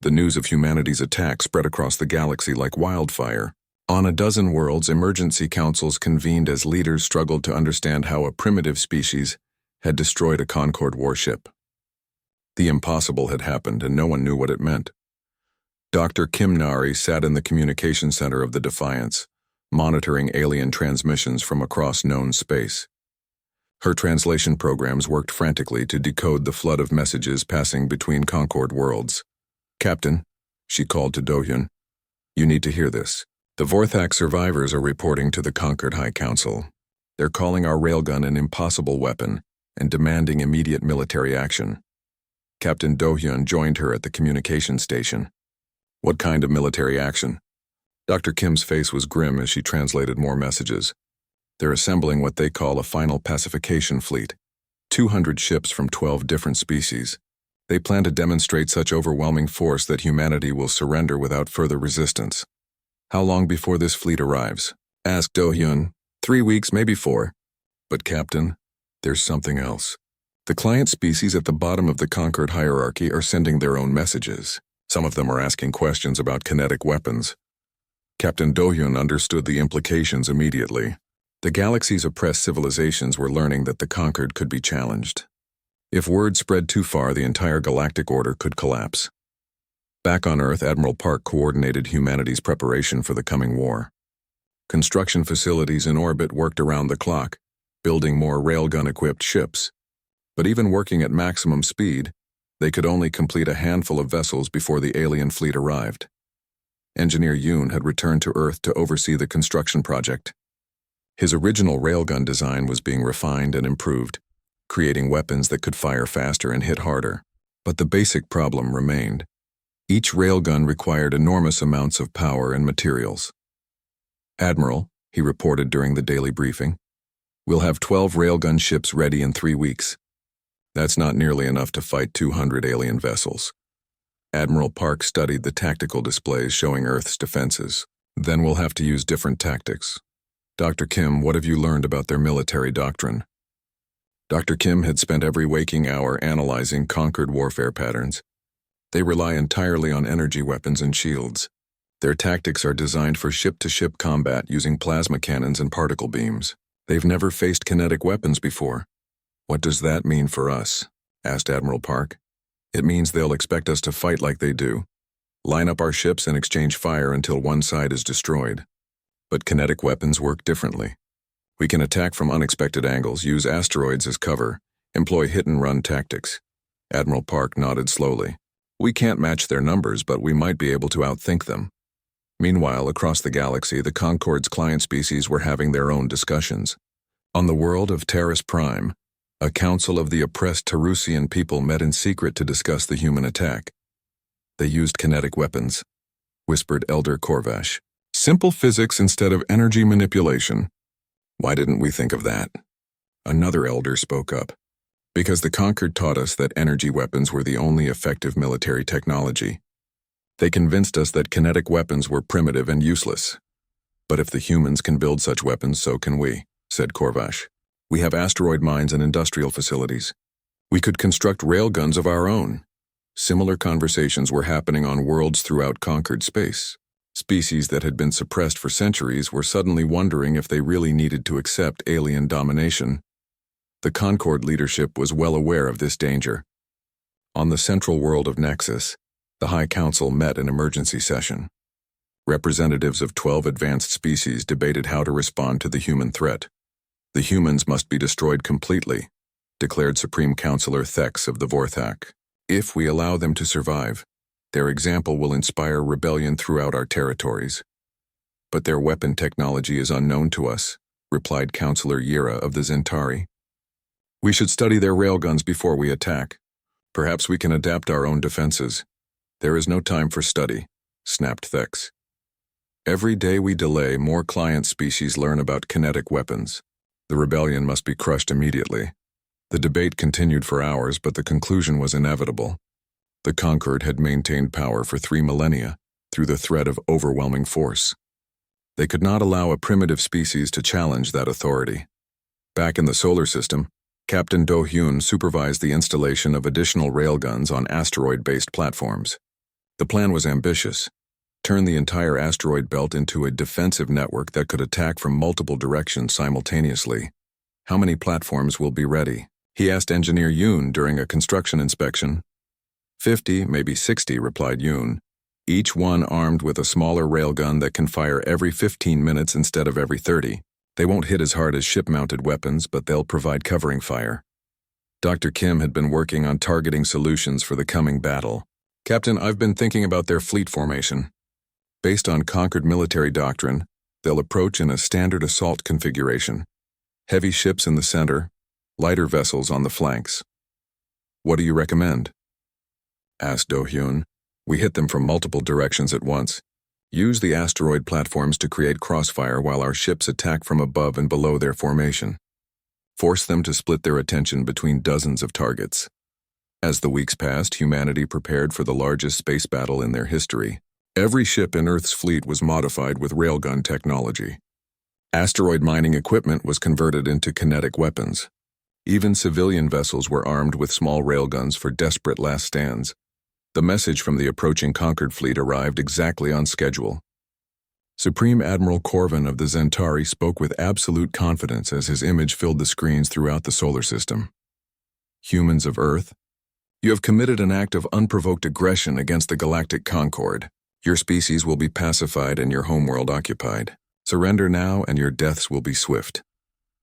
The news of humanity's attack spread across the galaxy like wildfire. On a dozen worlds, emergency councils convened as leaders struggled to understand how a primitive species had destroyed a Concorde warship. The impossible had happened, and no one knew what it meant. Dr. Kim Nari sat in the communication center of the Defiance, monitoring alien transmissions from across known space. Her translation programs worked frantically to decode the flood of messages passing between Concorde worlds. "Captain," she called to Do-hyun, "you need to hear this. The Vorthak survivors are reporting to the Concorde High Council. They're calling our railgun an impossible weapon and demanding immediate military action." Captain Do-hyun joined her at the communication station. "What kind of military action?" Dr. Kim's face was grim as she translated more messages. "They're assembling what they call a final pacification fleet. 200 ships from 12 different species. They plan to demonstrate such overwhelming force that humanity will surrender without further resistance." "How long before this fleet arrives?" asked Do-hyun. 3 weeks, maybe 4. "But Captain, there's something else. The client species at the bottom of the Concorde hierarchy are sending their own messages. Some of them are asking questions about kinetic weapons." Captain Do-hyun understood the implications immediately. The galaxy's oppressed civilizations were learning that the Concorde could be challenged. If word spread too far, the entire galactic order could collapse. Back on Earth, Admiral Park coordinated humanity's preparation for the coming war. Construction facilities in orbit worked around the clock, building more railgun-equipped ships. But even working at maximum speed, they could only complete a handful of vessels before the alien fleet arrived. Engineer Yoon had returned to Earth to oversee the construction project. His original railgun design was being refined and improved, creating weapons that could fire faster and hit harder. But the basic problem remained. Each railgun required enormous amounts of power and materials. "Admiral," he reported during the daily briefing, "we'll have 12 railgun ships ready in 3 weeks. That's not nearly enough to fight 200 alien vessels." Admiral Park studied the tactical displays showing Earth's defenses. "Then we'll have to use different tactics. Dr. Kim, what have you learned about their military doctrine?" Dr. Kim had spent every waking hour analyzing Concorde warfare patterns. They rely entirely on energy weapons and shields. Their tactics are designed for ship-to-ship combat using plasma cannons and particle beams. They've never faced kinetic weapons before. "What does that mean for us?" asked Admiral Park. "It means they'll expect us to fight like they do. Line up our ships and exchange fire until one side is destroyed. But kinetic weapons work differently. We can attack from unexpected angles, use asteroids as cover, employ hit-and-run tactics." Admiral Park nodded slowly. "We can't match their numbers, but we might be able to outthink them." Meanwhile, across the galaxy, the Concorde's client species were having their own discussions. On the world of Terrace Prime, a council of the oppressed Tarusian people met in secret to discuss the human attack. "They used kinetic weapons," whispered Elder Korvash. "Simple physics instead of energy manipulation. Why didn't we think of that?" Another elder spoke up. "Because the Concorde taught us that energy weapons were the only effective military technology. They convinced us that kinetic weapons were primitive and useless. But if the humans can build such weapons, so can we," said Korvash. "We have asteroid mines and industrial facilities. We could construct railguns of our own." Similar conversations were happening on worlds throughout Concorde space. Species that had been suppressed for centuries were suddenly wondering if they really needed to accept alien domination. The Concorde leadership was well aware of this danger. On the central world of Nexus, the High Council met in emergency session. Representatives of 12 advanced species debated how to respond to the human threat. "The humans must be destroyed completely," declared Supreme Counselor Thex of the Vorthak. "If we allow them to survive, their example will inspire rebellion throughout our territories." "But their weapon technology is unknown to us," replied Counselor Yira of the Zentari. "We should study their railguns before we attack. Perhaps we can adapt our own defenses." "There is no time for study," snapped Thex. "Every day we delay, more client species learn about kinetic weapons. The rebellion must be crushed immediately." The debate continued for hours, but the conclusion was inevitable. The Concorde had maintained power for 3 millennia through the threat of overwhelming force. They could not allow a primitive species to challenge that authority. Back in the solar system, Captain Do-hyun supervised the installation of additional railguns on asteroid-based platforms. The plan was ambitious. Turn the entire asteroid belt into a defensive network that could attack from multiple directions simultaneously. How many platforms will be ready? He asked Engineer Yoon during a construction inspection. 50, maybe 60, replied Yoon, each one armed with a smaller railgun that can fire every 15 minutes instead of every 30. They won't hit as hard as ship-mounted weapons, but they'll provide covering fire. Dr. Kim had been working on targeting solutions for the coming battle. Captain, I've been thinking about their fleet formation. Based on conquered military doctrine, they'll approach in a standard assault configuration. Heavy ships in the center, lighter vessels on the flanks. What do you recommend? Asked Do-hyun. We hit them from multiple directions at once. Use the asteroid platforms to create crossfire while our ships attack from above and below their formation. Force them to split their attention between dozens of targets. As the weeks passed, humanity prepared for the largest space battle in their history. Every ship in Earth's fleet was modified with railgun technology. Asteroid mining equipment was converted into kinetic weapons. Even civilian vessels were armed with small railguns for desperate last stands. The message from the approaching conquered fleet arrived exactly on schedule. Supreme Admiral Corvin of the Zentari spoke with absolute confidence as his image filled the screens throughout the solar system. Humans of Earth, you have committed an act of unprovoked aggression against the Galactic Concord. Your species will be pacified and your homeworld occupied. Surrender now and your deaths will be swift.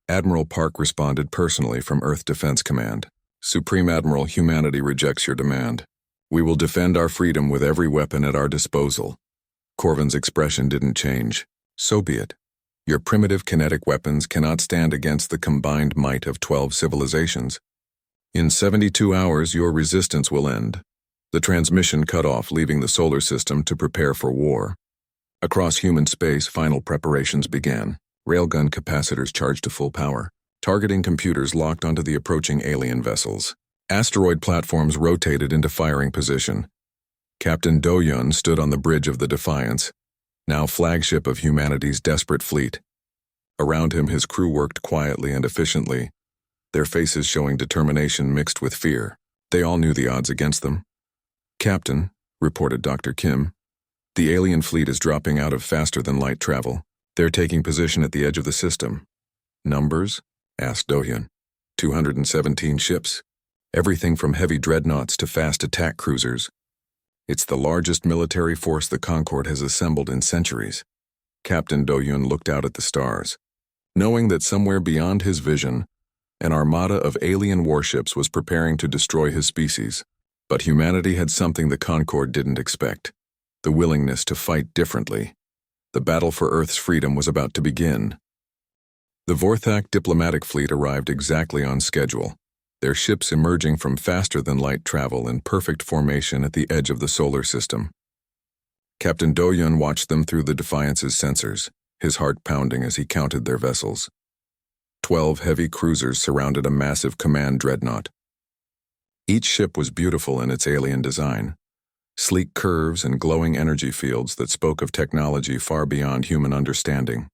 Admiral Park responded personally from Earth Defense Command. Supreme Admiral, humanity rejects your demand. We will defend our freedom with every weapon at our disposal. Corvin's expression didn't change. So be it. Your primitive kinetic weapons cannot stand against the combined might of 12 civilizations. In 72 hours, your resistance will end. The transmission cut off, leaving the solar system to prepare for war. Across human space, final preparations began. Railgun capacitors charged to full power. Targeting computers locked onto the approaching alien vessels. Asteroid platforms rotated into firing position. Captain Do-hyun stood on the bridge of the Defiance, now flagship of humanity's desperate fleet. Around him, his crew worked quietly and efficiently, their faces showing determination mixed with fear. They all knew the odds against them. Captain, reported Dr. Kim, the alien fleet is dropping out of faster-than-light travel. They're taking position at the edge of the system. Numbers? Asked Do-hyun. 217 ships. Everything from heavy dreadnoughts to fast attack cruisers. It's the largest military force the Concord has assembled in centuries. Captain Do-hyun looked out at the stars, knowing that somewhere beyond his vision, an armada of alien warships was preparing to destroy his species. But humanity had something the Concord didn't expect: the willingness to fight differently. The battle for Earth's freedom was about to begin. The Vorthak diplomatic fleet arrived exactly on schedule, their ships emerging from faster-than-light travel in perfect formation at the edge of the solar system. Captain Do-hyun watched them through the Defiance's sensors, his heart pounding as he counted their vessels. 12 heavy cruisers surrounded a massive command dreadnought. Each ship was beautiful in its alien design, sleek curves and glowing energy fields that spoke of technology far beyond human understanding.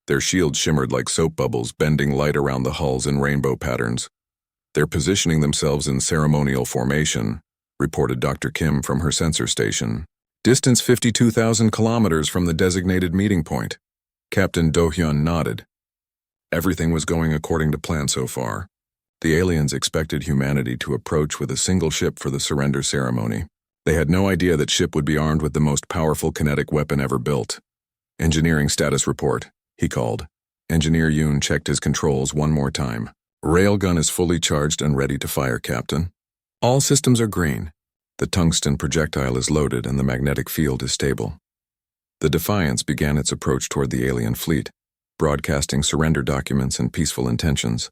Their shields shimmered like soap bubbles, bending light around the hulls in rainbow patterns. They're positioning themselves in ceremonial formation, reported Dr. Kim from her sensor station. Distance 52,000 kilometers from the designated meeting point. Captain Do-hyun nodded. Everything was going according to plan so far. The aliens expected humanity to approach with a single ship for the surrender ceremony. They had no idea that ship would be armed with the most powerful kinetic weapon ever built. Engineering status report, he called. Engineer Yoon checked his controls one more time. Railgun is fully charged and ready to fire, Captain. All systems are green. The tungsten projectile is loaded and the magnetic field is stable. The Defiance began its approach toward the alien fleet, broadcasting surrender documents and peaceful intentions.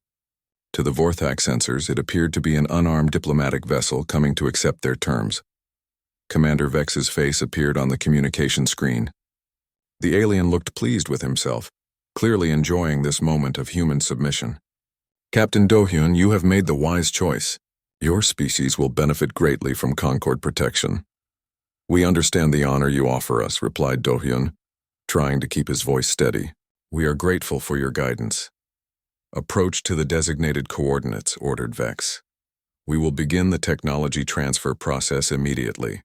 To the Vorthak sensors, it appeared to be an unarmed diplomatic vessel coming to accept their terms. Commander Vex's face appeared on the communication screen. The alien looked pleased with himself, clearly enjoying this moment of human submission. Captain Do-hyun, you have made the wise choice. Your species will benefit greatly from Concord protection. We understand the honor you offer us, replied Do-hyun, trying to keep his voice steady. We are grateful for your guidance. Approach to the designated coordinates, ordered Vex. We will begin the technology transfer process immediately.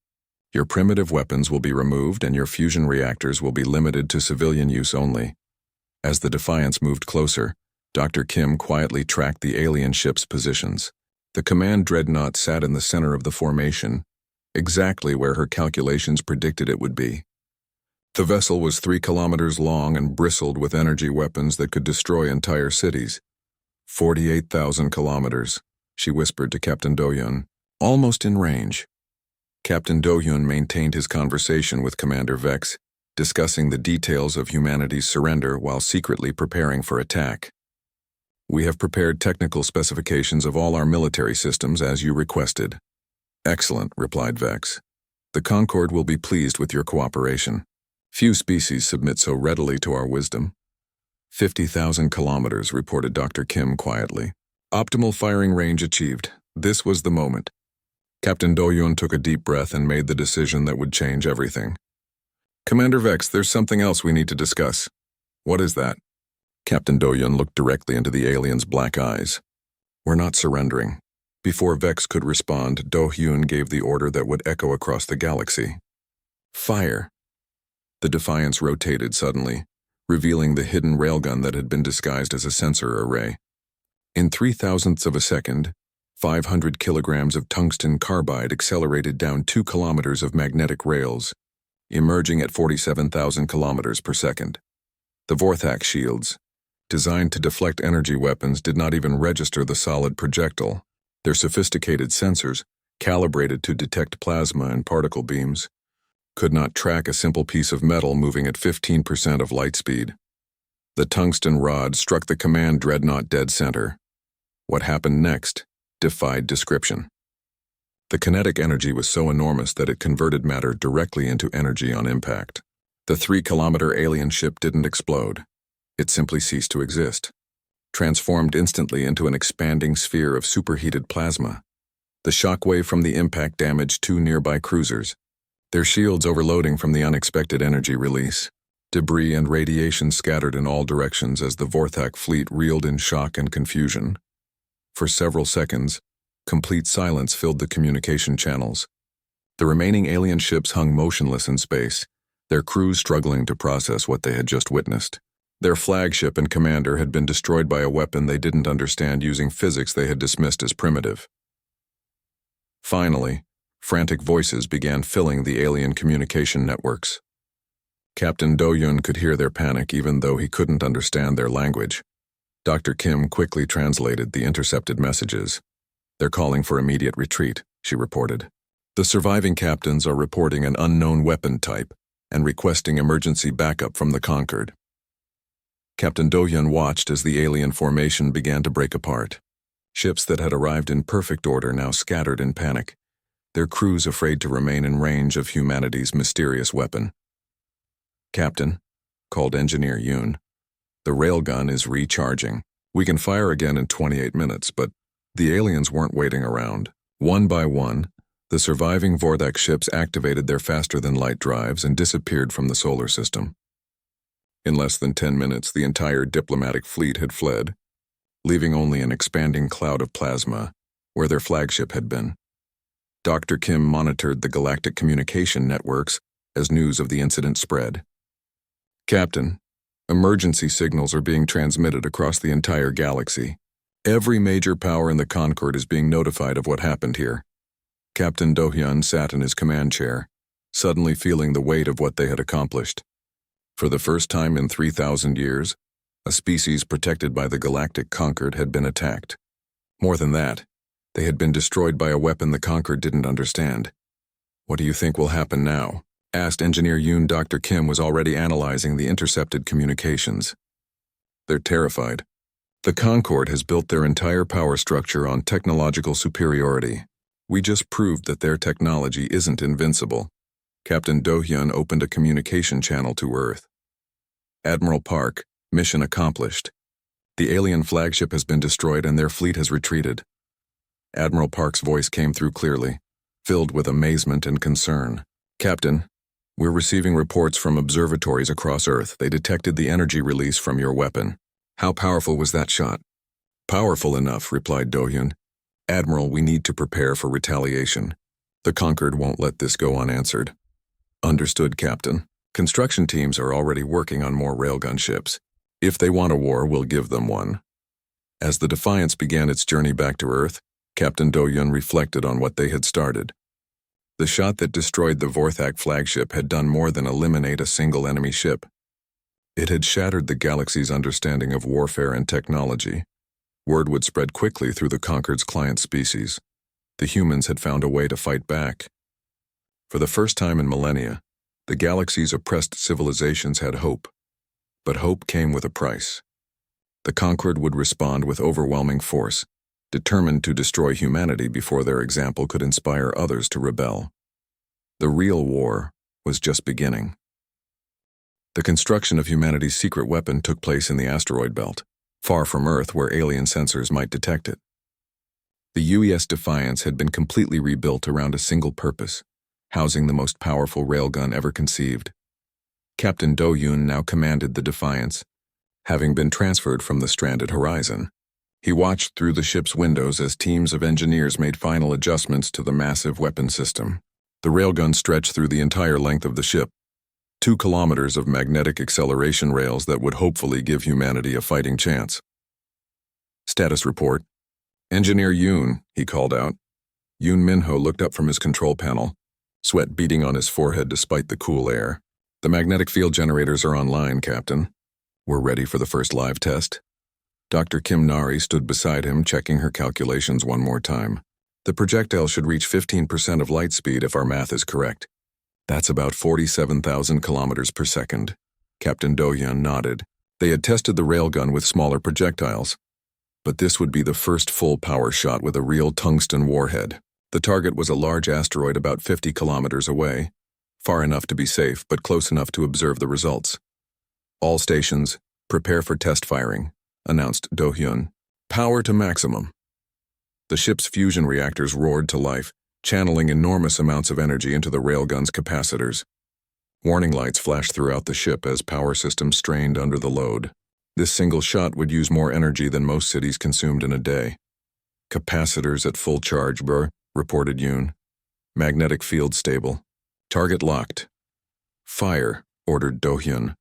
Your primitive weapons will be removed and your fusion reactors will be limited to civilian use only. As the Defiance moved closer, Dr. Kim quietly tracked the alien ship's positions. The command dreadnought sat in the center of the formation, exactly where her calculations predicted it would be. The vessel was 3 kilometers long and bristled with energy weapons that could destroy entire cities. 48,000 kilometers, she whispered to Captain Do-hyun, almost in range. Captain Do-hyun maintained his conversation with Commander Vex, discussing the details of humanity's surrender while secretly preparing for attack. We have prepared technical specifications of all our military systems as you requested. Excellent, replied Vex. The Concord will be pleased with your cooperation. Few species submit so readily to our wisdom. 50,000 kilometers, reported Dr. Kim quietly. Optimal firing range achieved. This was the moment. Captain Do-hyun took a deep breath and made the decision that would change everything. Commander Vex, there's something else we need to discuss. What is that? Captain Do-hyun looked directly into the alien's black eyes. We're not surrendering. Before Vex could respond, Do-hyun gave the order that would echo across the galaxy. Fire. The Defiance rotated suddenly, revealing the hidden railgun that had been disguised as a sensor array. In 0.003 of a second, 500 kilograms of tungsten carbide accelerated down 2 kilometers of magnetic rails, emerging at 47,000 kilometers per second. The Vorthak shields, designed to deflect energy weapons, did not even register the solid projectile. Their sophisticated sensors, calibrated to detect plasma and particle beams, could not track a simple piece of metal moving at 15% of light speed. The tungsten rod struck the command dreadnought dead center. What happened next defied description. The kinetic energy was so enormous that it converted matter directly into energy on impact. The 3-kilometer alien ship didn't explode. It simply ceased to exist, transformed instantly into an expanding sphere of superheated plasma. The shockwave from the impact damaged 2 nearby cruisers, their shields overloading from the unexpected energy release. Debris and radiation scattered in all directions as the Vorthak fleet reeled in shock and confusion. For several seconds, complete silence filled the communication channels. The remaining alien ships hung motionless in space, their crews struggling to process what they had just witnessed. Their flagship and commander had been destroyed by a weapon they didn't understand using physics they had dismissed as primitive. Finally, frantic voices began filling the alien communication networks. Captain Do-hyun could hear their panic even though he couldn't understand their language. Dr. Kim quickly translated the intercepted messages. They're calling for immediate retreat, she reported. The surviving captains are reporting an unknown weapon type and requesting emergency backup from the Concord. Captain Do-hyun watched as the alien formation began to break apart. Ships that had arrived in perfect order now scattered in panic, their crews afraid to remain in range of humanity's mysterious weapon. Captain, called Engineer Yoon, the railgun is recharging. We can fire again in 28 minutes, but the aliens weren't waiting around. One by one, the surviving Vorthak ships activated their faster-than-light drives and disappeared from the solar system. In less than 10 minutes, the entire diplomatic fleet had fled, leaving only an expanding cloud of plasma where their flagship had been. Dr. Kim monitored the galactic communication networks as news of the incident spread. Captain, emergency signals are being transmitted across the entire galaxy. Every major power in the Concord is being notified of what happened here. Captain Do-hyun sat in his command chair, suddenly feeling the weight of what they had accomplished. For the first time in 3,000 years, a species protected by the Galactic Concord had been attacked. More than that, they had been destroyed by a weapon the Concord didn't understand. What do you think will happen now? Asked Engineer Yoon. Dr. Kim was already analyzing the intercepted communications. They're terrified. The Concord has built their entire power structure on technological superiority. We just proved that their technology isn't invincible. Captain Do-hyun opened a communication channel to Earth. Admiral Park, mission accomplished. The alien flagship has been destroyed and their fleet has retreated. Admiral Park's voice came through clearly, filled with amazement and concern. Captain, we're receiving reports from observatories across Earth. They detected the energy release from your weapon. How powerful was that shot? Powerful enough, replied Do-hyun. Admiral, we need to prepare for retaliation. The Concord won't let this go unanswered. Understood, Captain. Construction teams are already working on more railgun ships. If they want a war, we'll give them one. As the Defiance began its journey back to Earth, Captain Do-Yun reflected on what they had started. The shot that destroyed the Vorthak flagship had done more than eliminate a single enemy ship. It had shattered the galaxy's understanding of warfare and technology. Word would spread quickly through the Concord's client species. The humans had found a way to fight back. For the first time in millennia, the galaxy's oppressed civilizations had hope. But hope came with a price. The Concord would respond with overwhelming force, determined to destroy humanity before their example could inspire others to rebel. The real war was just beginning. The construction of humanity's secret weapon took place in the asteroid belt, far from Earth where alien sensors might detect it. The UES Defiance had been completely rebuilt around a single purpose, housing the most powerful railgun ever conceived. Captain Do-Yun now commanded the Defiance, having been transferred from the stranded Horizon. He watched through the ship's windows as teams of engineers made final adjustments to the massive weapon system. The railgun stretched through the entire length of the ship, 2 kilometers of magnetic acceleration rails that would hopefully give humanity a fighting chance. Status report. Engineer Yoon, he called out. Yoon Minho looked up from his control panel, sweat beading on his forehead despite the cool air. The magnetic field generators are online, Captain. We're ready for the first live test. Dr. Kim Nari stood beside him, checking her calculations one more time. The projectile should reach 15% of light speed if our math is correct. That's about 47,000 kilometers per second. Captain Do-Yun nodded. They had tested the railgun with smaller projectiles, but this would be the first full power shot with a real tungsten warhead. The target was a large asteroid about 50 kilometers away, far enough to be safe but close enough to observe the results. All stations, prepare for test firing, announced Do-Hyun. Power to maximum. The ship's fusion reactors roared to life, channeling enormous amounts of energy into the railgun's capacitors. Warning lights flashed throughout the ship as power systems strained under the load. This single shot would use more energy than most cities consumed in a day. Capacitors at full charge, reported Yoon. Magnetic field stable. Target locked. Fire, ordered Do-Hyun.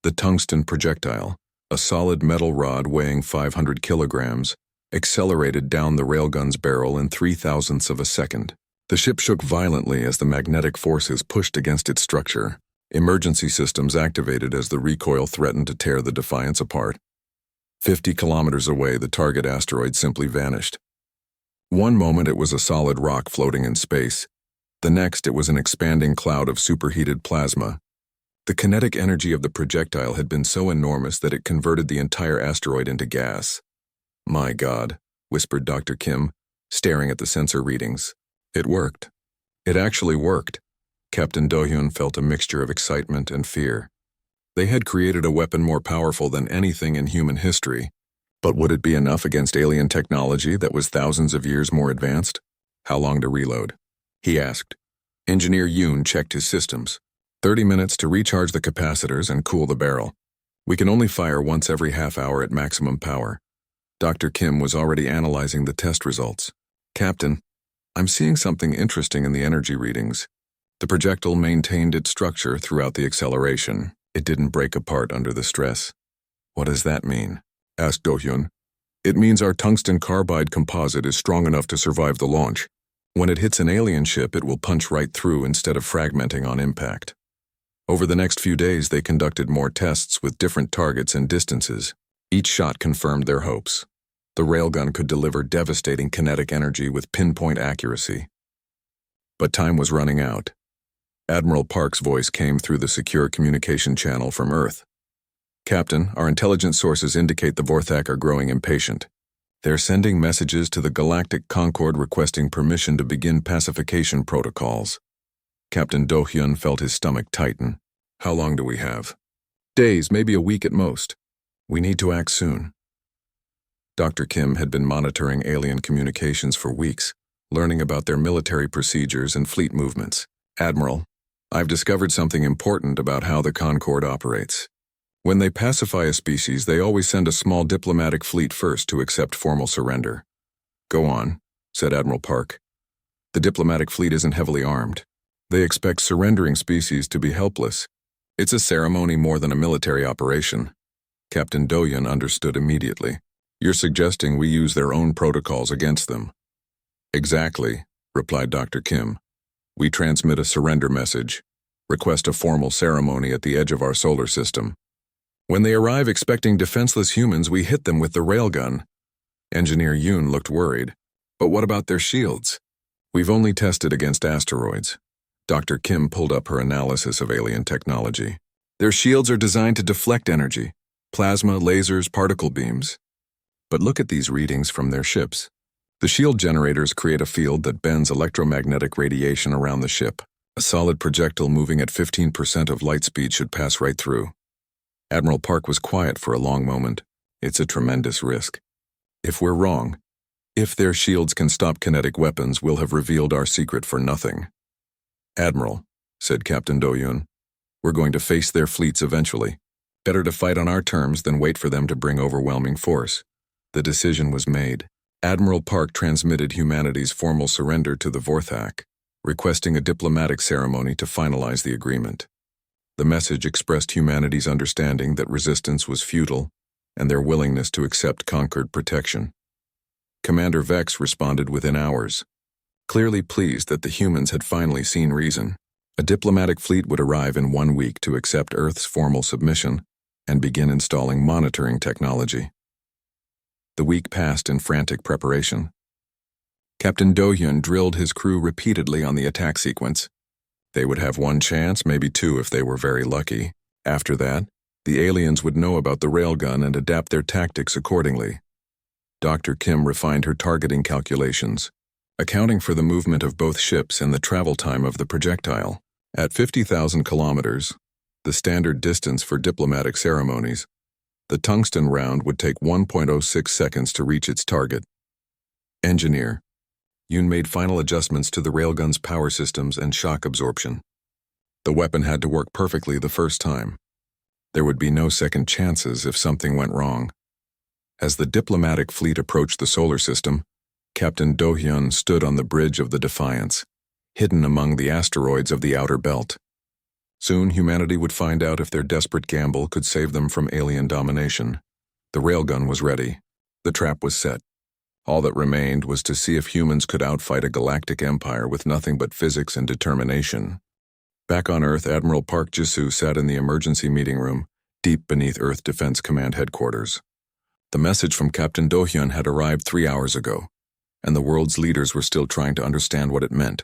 The tungsten projectile, a solid metal rod weighing 500 kilograms, accelerated down the railgun's barrel in 0.003 of a second. The ship shook violently as the magnetic forces pushed against its structure. Emergency systems activated as the recoil threatened to tear the Defiance apart. 50 kilometers away, the target asteroid simply vanished. One moment it was a solid rock floating in space. The next it was an expanding cloud of superheated plasma. The kinetic energy of the projectile had been so enormous that it converted the entire asteroid into gas. My God, whispered Dr. Kim, staring at the sensor readings. It worked. It actually worked. Captain Do-Hyun felt a mixture of excitement and fear. They had created a weapon more powerful than anything in human history. But would it be enough against alien technology that was thousands of years more advanced? How long to reload? He asked. Engineer Yoon checked his systems. 30 minutes to recharge the capacitors and cool the barrel. We can only fire once every half hour at maximum power. Dr. Kim was already analyzing the test results. Captain, I'm seeing something interesting in the energy readings. The projectile maintained its structure throughout the acceleration. It didn't break apart under the stress. What does that mean? Asked Do-Hyun. It means our tungsten carbide composite is strong enough to survive the launch. When it hits an alien ship, it will punch right through instead of fragmenting on impact. Over the next few days, they conducted more tests with different targets and distances. Each shot confirmed their hopes. The railgun could deliver devastating kinetic energy with pinpoint accuracy. But time was running out. Admiral Park's voice came through the secure communication channel from Earth. Captain, our intelligence sources indicate the Vorthak are growing impatient. They're sending messages to the Galactic Concord requesting permission to begin pacification protocols. Captain Do-Hyun felt his stomach tighten. How long do we have? Days, maybe a week at most. We need to act soon. Dr. Kim had been monitoring alien communications for weeks, learning about their military procedures and fleet movements. Admiral, I've discovered something important about how the Concord operates. When they pacify a species, they always send a small diplomatic fleet first to accept formal surrender. Go on, said Admiral Park. The diplomatic fleet isn't heavily armed. They expect surrendering species to be helpless. It's a ceremony more than a military operation. Captain Doyon understood immediately. You're suggesting we use their own protocols against them. Exactly, replied Dr. Kim. We transmit a surrender message, request a formal ceremony at the edge of our solar system. When they arrive expecting defenseless humans, we hit them with the railgun. Engineer Yoon looked worried. But what about their shields? We've only tested against asteroids. Dr. Kim pulled up her analysis of alien technology. Their shields are designed to deflect energy, plasma, lasers, particle beams. But look at these readings from their ships. The shield generators create a field that bends electromagnetic radiation around the ship. A solid projectile moving at 15% of light speed should pass right through. Admiral Park was quiet for a long moment. It's a tremendous risk. If we're wrong, if their shields can stop kinetic weapons, we'll have revealed our secret for nothing. Admiral, said Captain Doyon, we're going to face their fleets eventually. Better to fight on our terms than wait for them to bring overwhelming force. The decision was made. Admiral Park transmitted humanity's formal surrender to the Vorthak, requesting a diplomatic ceremony to finalize the agreement. The message expressed humanity's understanding that resistance was futile and their willingness to accept conquered protection. Commander Vex responded within hours, clearly pleased that the humans had finally seen reason. A diplomatic fleet would arrive in 1 week to accept Earth's formal submission and begin installing monitoring technology. The week passed in frantic preparation. Captain Doyon drilled his crew repeatedly on the attack sequence. They would have one chance, maybe two if they were very lucky. After that, the aliens would know about the railgun and adapt their tactics accordingly. Dr. Kim refined her targeting calculations, accounting for the movement of both ships and the travel time of the projectile. At 50,000 kilometers, the standard distance for diplomatic ceremonies, the tungsten round would take 1.06 seconds to reach its target. Engineer, Yoon made final adjustments to the railgun's power systems and shock absorption. The weapon had to work perfectly the first time. There would be no second chances if something went wrong. As the diplomatic fleet approached the solar system, Captain Do-hyun stood on the bridge of the Defiance, hidden among the asteroids of the outer belt. Soon humanity would find out if their desperate gamble could save them from alien domination. The railgun was ready. The trap was set. All that remained was to see if humans could outfight a galactic empire with nothing but physics and determination. Back on Earth, Admiral Park Ji-soo sat in the emergency meeting room, deep beneath Earth Defense Command headquarters. The message from Captain Do-hyun had arrived 3 hours ago, and the world's leaders were still trying to understand what it meant.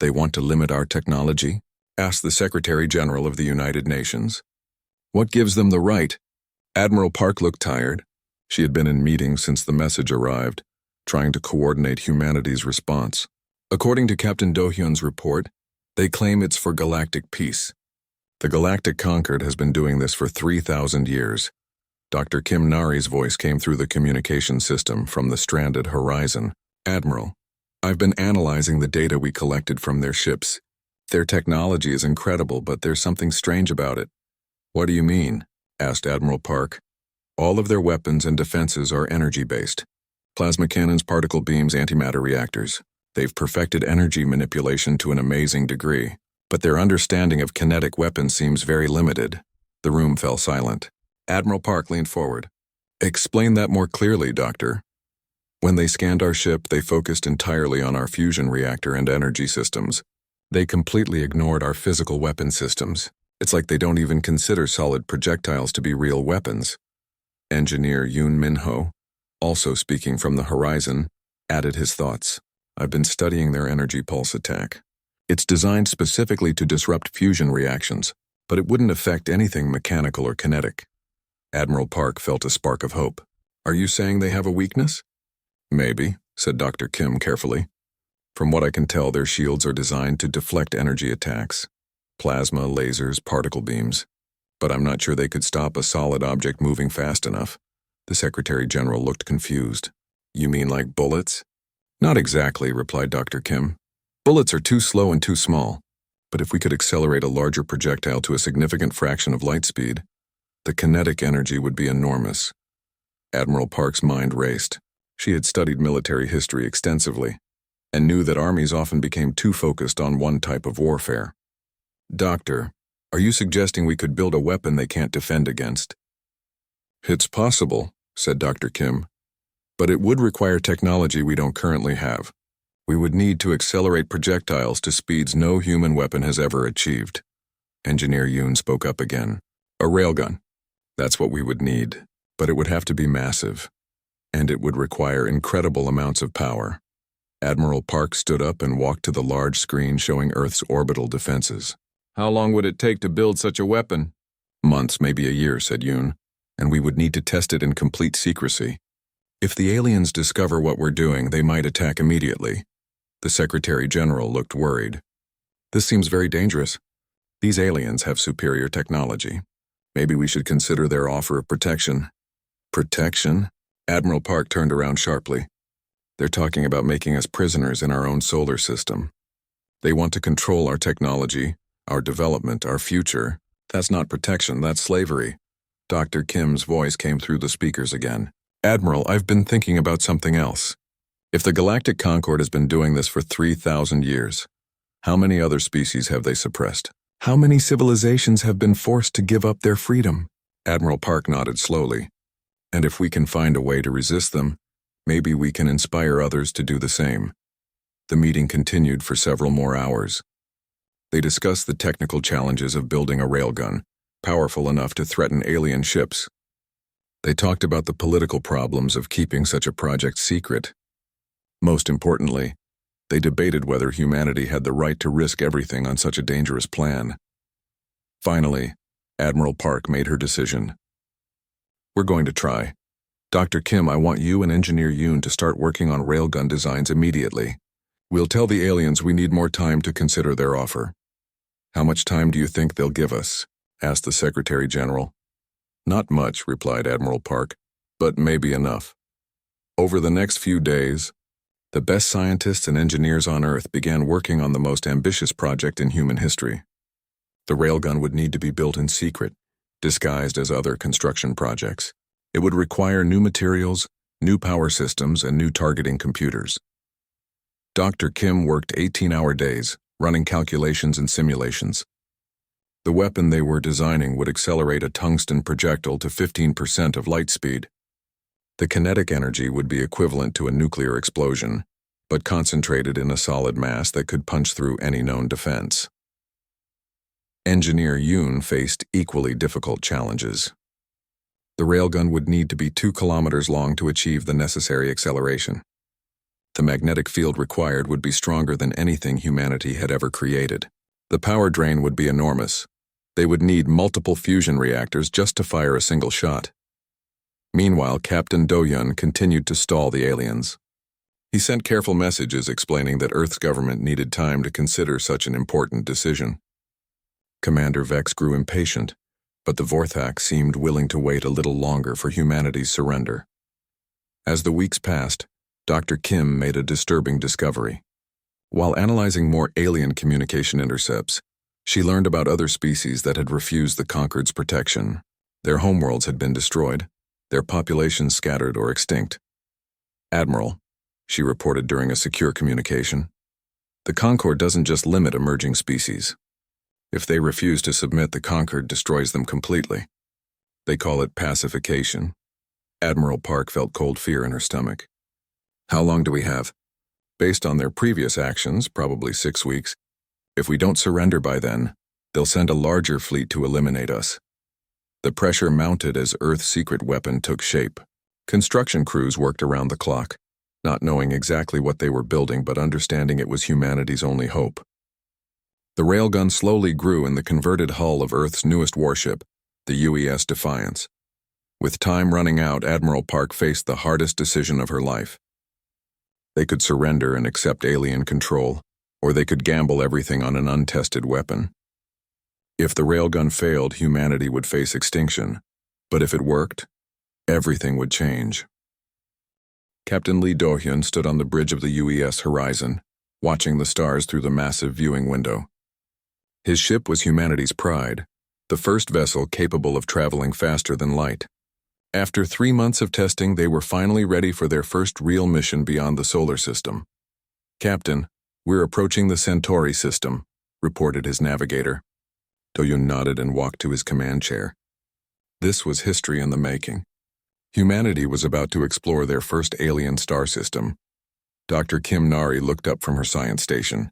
They want to limit our technology? Asked the Secretary General of the United Nations. What gives them the right? Admiral Park looked tired. She had been in meetings since the message arrived, trying to coordinate humanity's response. According to Captain Do-hyun's report, they claim it's for galactic peace. The Galactic Concord has been doing this for 3,000 years. Dr. Kim Nari's voice came through the communication system from the stranded Horizon. Admiral, I've been analyzing the data we collected from their ships. Their technology is incredible, but there's something strange about it. What do you mean? Asked Admiral Park. All of their weapons and defenses are energy-based. Plasma cannons, particle beams, antimatter reactors. They've perfected energy manipulation to an amazing degree, but their understanding of kinetic weapons seems very limited. The room fell silent. Admiral Park leaned forward. Explain that more clearly, Doctor. When they scanned our ship, they focused entirely on our fusion reactor and energy systems. They completely ignored our physical weapon systems. It's like they don't even consider solid projectiles to be real weapons. Engineer Yoon Min-ho, also speaking from the Horizon, added his thoughts. I've been studying their energy pulse attack. It's designed specifically to disrupt fusion reactions, but it wouldn't affect anything mechanical or kinetic. Admiral Park felt a spark of hope. Are you saying they have a weakness? Maybe, said Dr. Kim carefully. From what I can tell, their shields are designed to deflect energy attacks. Plasma, lasers, particle beams. But I'm not sure they could stop a solid object moving fast enough. The Secretary General looked confused. You mean like bullets? Not exactly, replied Dr. Kim. Bullets are too slow and too small. But if we could accelerate a larger projectile to a significant fraction of light speed, the kinetic energy would be enormous. Admiral Park's mind raced. She had studied military history extensively. and knew that armies often became too focused on one type of warfare. "Doctor, are you suggesting we could build a weapon they can't defend against?" "It's possible," said Dr. Kim, "but it would require technology we don't currently have. We would need to accelerate projectiles to speeds no human weapon has ever achieved." Engineer Yoon spoke up again. "A railgun. That's what we would need, but it would have to be massive, and it would require incredible amounts of power." Admiral Park stood up and walked to the large screen showing Earth's orbital defenses. "How long would it take to build such a weapon?" "Months, maybe a year," said Yoon, "and we would need to test it in complete secrecy. If the aliens discover what we're doing, they might attack immediately." The Secretary General looked worried. "This seems very dangerous. These aliens have superior technology. Maybe we should consider their offer of protection." "Protection?" Admiral Park turned around sharply. "They're talking about making us prisoners in our own solar system. They want to control our technology, our development, our future. That's not protection, that's slavery." Dr. Kim's voice came through the speakers again. "Admiral, I've been thinking about something else. If the Galactic Concord has been doing this for 3,000 years, how many other species have they suppressed? How many civilizations have been forced to give up their freedom?" Admiral Park nodded slowly. "And if we can find a way to resist them, maybe we can inspire others to do the same." The meeting continued for several more hours. They discussed the technical challenges of building a railgun, powerful enough to threaten alien ships. They talked about the political problems of keeping such a project secret. Most importantly, they debated whether humanity had the right to risk everything on such a dangerous plan. Finally, Admiral Park made her decision. "We're going to try. Dr. Kim, I want you and Engineer Yoon to start working on railgun designs immediately. We'll tell the aliens we need more time to consider their offer." "How much time do you think they'll give us?" asked the Secretary General. "Not much," replied Admiral Park, "but maybe enough." Over the next few days, the best scientists and engineers on Earth began working on the most ambitious project in human history. The railgun would need to be built in secret, disguised as other construction projects. It would require new materials, new power systems, and new targeting computers. Dr. Kim worked 18-hour days, running calculations and simulations. The weapon they were designing would accelerate a tungsten projectile to 15% of light speed. The kinetic energy would be equivalent to a nuclear explosion, but concentrated in a solid mass that could punch through any known defense. Engineer Yoon faced equally difficult challenges. The railgun would need to be 2 kilometers long to achieve the necessary acceleration. The magnetic field required would be stronger than anything humanity had ever created. The power drain would be enormous. They would need multiple fusion reactors just to fire a single shot. Meanwhile, Captain Do-Yun continued to stall the aliens. He sent careful messages explaining that Earth's government needed time to consider such an important decision. Commander Vex grew impatient, but the Vorthak seemed willing to wait a little longer for humanity's surrender. As the weeks passed, Dr. Kim made a disturbing discovery. While analyzing more alien communication intercepts, she learned about other species that had refused the Concord's protection. Their homeworlds had been destroyed, their populations scattered or extinct. "Admiral," she reported during a secure communication, "the Concord doesn't just limit emerging species. If they refuse to submit, the Concord destroys them completely. They call it pacification." Admiral Park felt cold fear in her stomach. "How long do we have?" "Based on their previous actions, probably 6 weeks. If we don't surrender by then, they'll send a larger fleet to eliminate us." The pressure mounted as Earth's secret weapon took shape. Construction crews worked around the clock, not knowing exactly what they were building but understanding it was humanity's only hope. The railgun slowly grew in the converted hull of Earth's newest warship, the UES Defiance. With time running out, Admiral Park faced the hardest decision of her life. They could surrender and accept alien control, or they could gamble everything on an untested weapon. If the railgun failed, humanity would face extinction, but if it worked, everything would change. Captain Lee Do-Hyun stood on the bridge of the UES Horizon, watching the stars through the massive viewing window. His ship was humanity's pride, the first vessel capable of traveling faster than light. After 3 months of testing, they were finally ready for their first real mission beyond the solar system. Captain, we're approaching the Centauri system, reported his navigator. Do-Yun nodded and walked to his command chair. This was history in the making. Humanity was about to explore their first alien star system. Dr. Kim Nari looked up from her science station.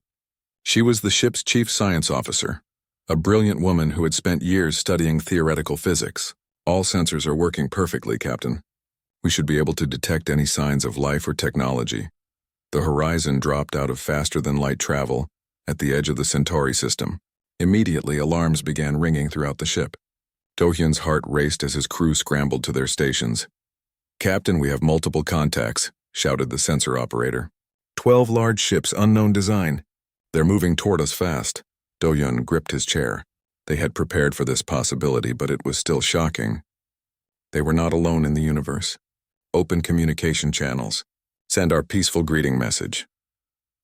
She was the ship's chief science officer, a brilliant woman who had spent years studying theoretical physics. All sensors are working perfectly, Captain. We should be able to detect any signs of life or technology. The horizon dropped out of faster-than-light travel at the edge of the Centauri system. Immediately, alarms began ringing throughout the ship. Do-Hyun's heart raced as his crew scrambled to their stations. Captain, we have multiple contacts, shouted the sensor operator. 12 large ships, unknown design. They're moving toward us fast. Do-Hyun gripped his chair. They had prepared for this possibility, but it was still shocking. They were not alone in the universe. Open communication channels. Send our peaceful greeting message.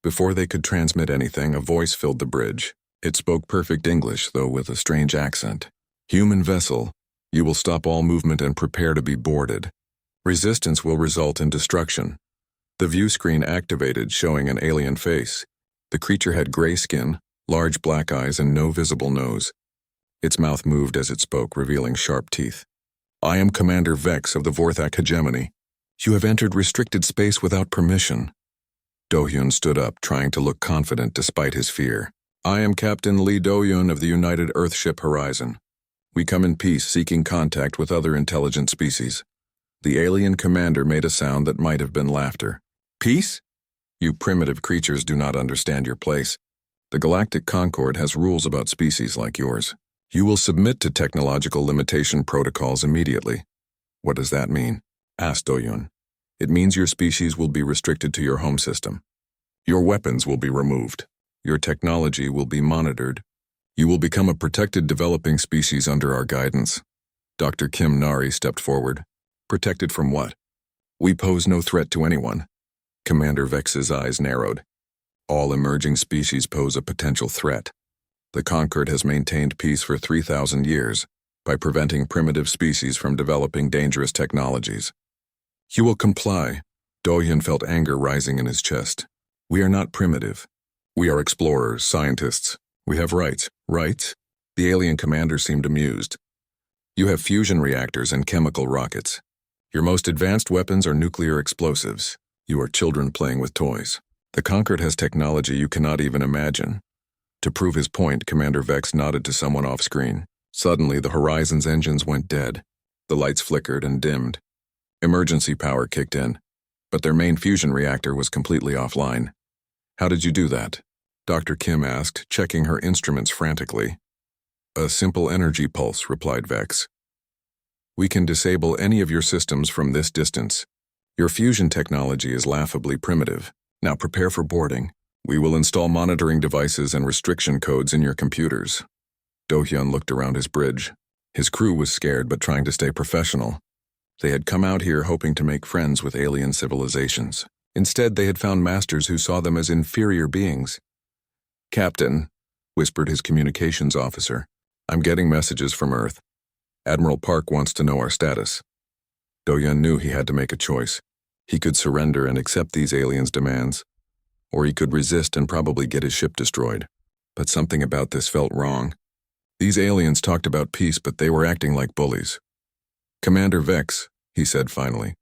Before they could transmit anything, a voice filled the bridge. It spoke perfect English, though with a strange accent. Human vessel, you will stop all movement and prepare to be boarded. Resistance will result in destruction. The view screen activated, showing an alien face. The creature had gray skin, large black eyes, and no visible nose. Its mouth moved as it spoke, revealing sharp teeth. I am Commander Vex of the Vorthak Hegemony. You have entered restricted space without permission. Do-Hyun stood up, trying to look confident despite his fear. I am Captain Lee Do-Hyun of the United Earthship Horizon. We come in peace, seeking contact with other intelligent species. The alien commander made a sound that might have been laughter. Peace? You primitive creatures do not understand your place. The Galactic Concord has rules about species like yours. You will submit to technological limitation protocols immediately. What does that mean? Asked Do-Hyun. It means your species will be restricted to your home system. Your weapons will be removed. Your technology will be monitored. You will become a protected developing species under our guidance. Dr. Kim Nari stepped forward. Protected from what? We pose no threat to anyone. Commander Vex's eyes narrowed. All emerging species pose a potential threat. The Concord has maintained peace for 3,000 years by preventing primitive species from developing dangerous technologies. You will comply. Do-Hyun felt anger rising in his chest. We are not primitive. We are explorers, scientists. We have rights. Rights? The alien commander seemed amused. You have fusion reactors and chemical rockets. Your most advanced weapons are nuclear explosives. You are children playing with toys. The Concord has technology you cannot even imagine. To prove his point, Commander Vex nodded to someone off-screen. Suddenly, the Horizon's engines went dead. The lights flickered and dimmed. Emergency power kicked in, but their main fusion reactor was completely offline. How did you do that? Dr. Kim asked, checking her instruments frantically. A simple energy pulse, replied Vex. We can disable any of your systems from this distance. Your fusion technology is laughably primitive. Now prepare for boarding. We will install monitoring devices and restriction codes in your computers. Do-Hyun looked around his bridge. His crew was scared but trying to stay professional. They had come out here hoping to make friends with alien civilizations. Instead, they had found masters who saw them as inferior beings. Captain, whispered his communications officer, I'm getting messages from Earth. Admiral Park wants to know our status. Do-Hyun knew he had to make a choice. He could surrender and accept these aliens' demands, or he could resist and probably get his ship destroyed. But something about this felt wrong. These aliens talked about peace, but they were acting like bullies. Commander Vex, he said finally,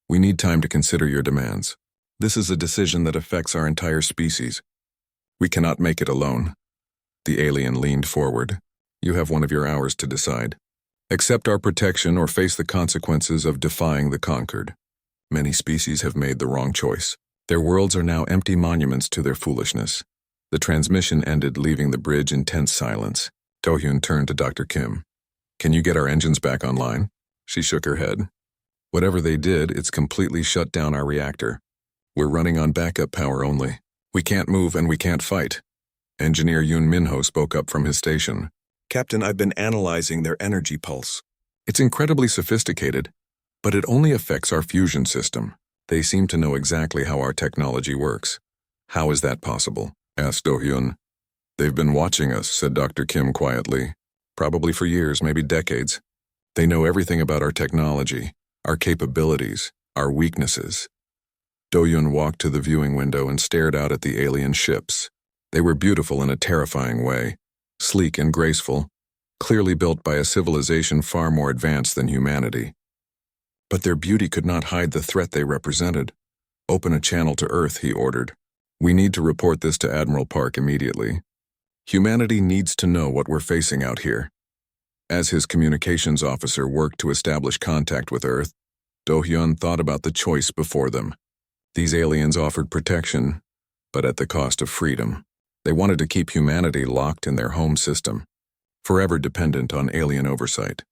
we need time to consider your demands. This is a decision that affects our entire species. We cannot make it alone. The alien leaned forward. You have one of your hours to decide. Accept our protection or face the consequences of defying the conquered. Many species have made the wrong choice. Their worlds are now empty monuments to their foolishness. The transmission ended, leaving the bridge in tense silence. Do-Hyun turned to Dr. Kim. Can you get our engines back online? She shook her head. Whatever they did, it's completely shut down our reactor. We're running on backup power only. We can't move and we can't fight. Engineer Yoon Minho spoke up from his station. Captain, I've been analyzing their energy pulse. It's incredibly sophisticated, but it only affects our fusion system. They seem to know exactly how our technology works. How is that possible? Asked Do-Hyun. They've been watching us, said Dr. Kim quietly. Probably for years, maybe decades. They know everything about our technology, our capabilities, our weaknesses. Do-hyun walked to the viewing window and stared out at the alien ships. They were beautiful in a terrifying way, sleek and graceful, clearly built by a civilization far more advanced than humanity. But their beauty could not hide the threat they represented. "Open a channel to Earth," he ordered. "We need to report this to Admiral Park immediately. Humanity needs to know what we're facing out here." As his communications officer worked to establish contact with Earth, Do-hyun thought about the choice before them. These aliens offered protection, but at the cost of freedom. They wanted to keep humanity locked in their home system, forever dependent on alien oversight.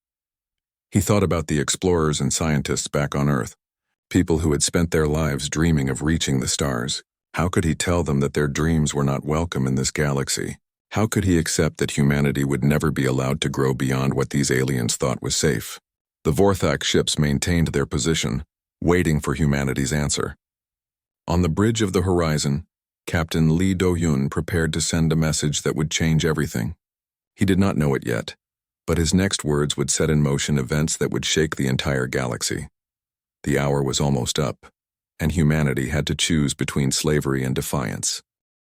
He thought about the explorers and scientists back on Earth, people who had spent their lives dreaming of reaching the stars. How could he tell them that their dreams were not welcome in this galaxy? How could he accept that humanity would never be allowed to grow beyond what these aliens thought was safe? The Vorthak ships maintained their position, waiting for humanity's answer. On the bridge of the horizon, Captain Lee Do-hyun prepared to send a message that would change everything. He did not know it yet, but his next words would set in motion events that would shake the entire galaxy. The hour was almost up, and humanity had to choose between slavery and defiance.